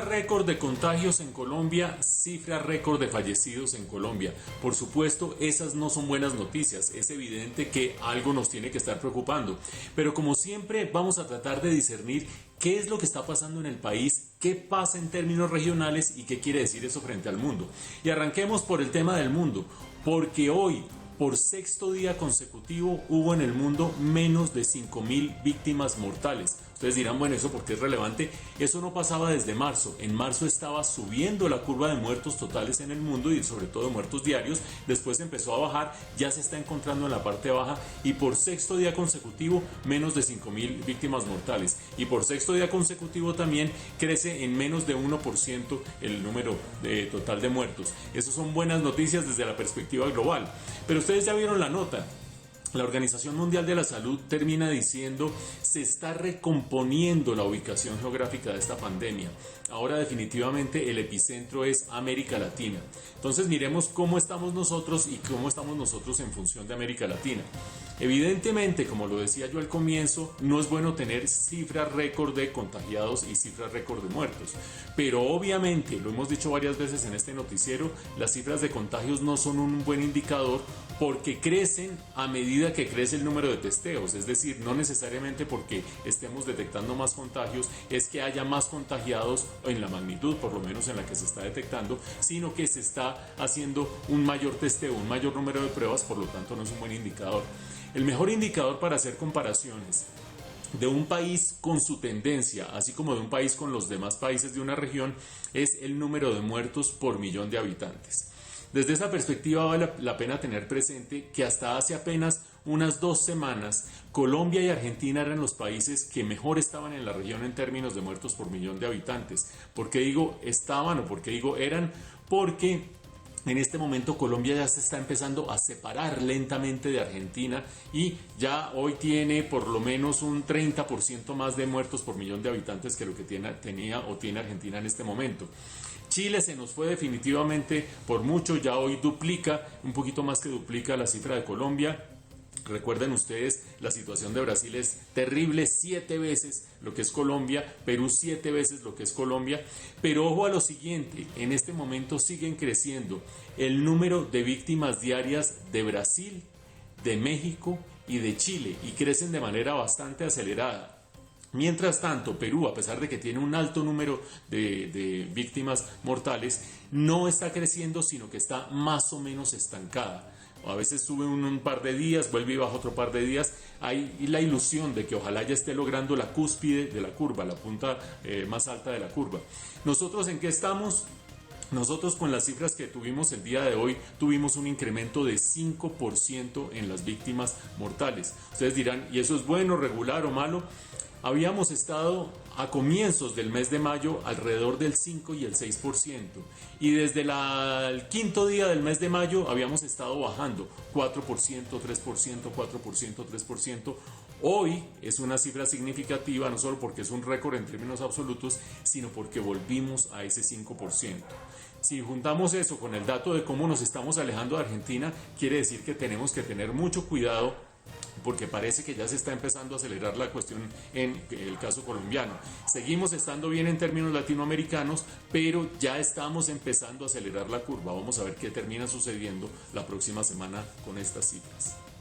récord de contagios en Colombia, cifra récord de fallecidos en Colombia. Por supuesto, esas no son buenas noticias. Es evidente que algo nos tiene que estar preocupando. Pero como siempre, vamos a tratar de discernir qué es lo que está pasando en el país, qué pasa en términos regionales y qué quiere decir eso frente al mundo. Y arranquemos por el tema del mundo, porque hoy, por sexto día consecutivo, hubo en el mundo menos de 5.000 víctimas mortales. Ustedes dirán, bueno, ¿eso por qué es relevante? Eso no pasaba desde marzo. En marzo estaba subiendo la curva de muertos totales en el mundo y sobre todo de muertos diarios. Después empezó a bajar, ya se está encontrando en la parte baja y por sexto día consecutivo menos de 5.000 víctimas mortales. Y por sexto día consecutivo también crece en menos de 1% el número total de muertos. Esas son buenas noticias desde la perspectiva global. Pero ustedes ya vieron la nota. La Organización Mundial de la Salud termina diciendo se está recomponiendo la ubicación geográfica de esta pandemia. Ahora definitivamente el epicentro es América Latina. Entonces miremos cómo estamos nosotros y cómo estamos nosotros en función de América Latina. Evidentemente, como lo decía yo al comienzo, no es bueno tener cifras récord de contagiados y cifras récord de muertos. Pero obviamente, lo hemos dicho varias veces en este noticiero, las cifras de contagios no son un buen indicador porque crecen a medida que crece el número de testeos. Es decir, no necesariamente porque estemos detectando más contagios es que haya más contagiados en la magnitud, por lo menos en la que se está detectando, sino que se está haciendo un mayor testeo, un mayor número de pruebas, por lo tanto no es un buen indicador. El mejor indicador para hacer comparaciones de un país con su tendencia, así como de un país con los demás países de una región, es el número de muertos por millón de habitantes. Desde esa perspectiva vale la pena tener presente que hasta hace apenas unas 2 semanas, Colombia y Argentina eran los países que mejor estaban en la región en términos de muertos por millón de habitantes. ¿Por qué digo estaban o por qué digo eran? Porque en este momento Colombia ya se está empezando a separar lentamente de Argentina y ya hoy tiene por lo menos un 30% más de muertos por millón de habitantes que lo que tenía Argentina en este momento. Chile se nos fue definitivamente por mucho, ya hoy duplica, un poquito más que duplica la cifra de Colombia. Recuerden ustedes, la situación de Brasil es terrible, 7 veces lo que es Colombia, Perú 7 veces lo que es Colombia, pero ojo a lo siguiente, en este momento siguen creciendo el número de víctimas diarias de Brasil, de México y de Chile y crecen de manera bastante acelerada. Mientras tanto, Perú, a pesar de que tiene un alto número de víctimas mortales, no está creciendo, sino que está más o menos estancada. A veces sube un par de días, vuelve y baja otro par de días. Hay la ilusión de que ojalá ya esté logrando la cúspide de la curva, la punta más alta de la curva. ¿Nosotros en qué estamos? Nosotros con las cifras que tuvimos el día de hoy tuvimos un incremento de 5% en las víctimas mortales. Ustedes dirán, ¿y eso es bueno, regular o malo? Habíamos estado a comienzos del mes de mayo alrededor del 5 y el 6% y desde el quinto día del mes de mayo habíamos estado bajando 4%, 3%, 4%, 3%. Hoy es una cifra significativa no solo porque es un récord en términos absolutos, sino porque volvimos a ese 5%. Si juntamos eso con el dato de cómo nos estamos alejando de Argentina, quiere decir que tenemos que tener mucho cuidado porque parece que ya se está empezando a acelerar la cuestión en el caso colombiano. Seguimos estando bien en términos latinoamericanos, pero ya estamos empezando a acelerar la curva. Vamos a ver qué termina sucediendo la próxima semana con estas cifras.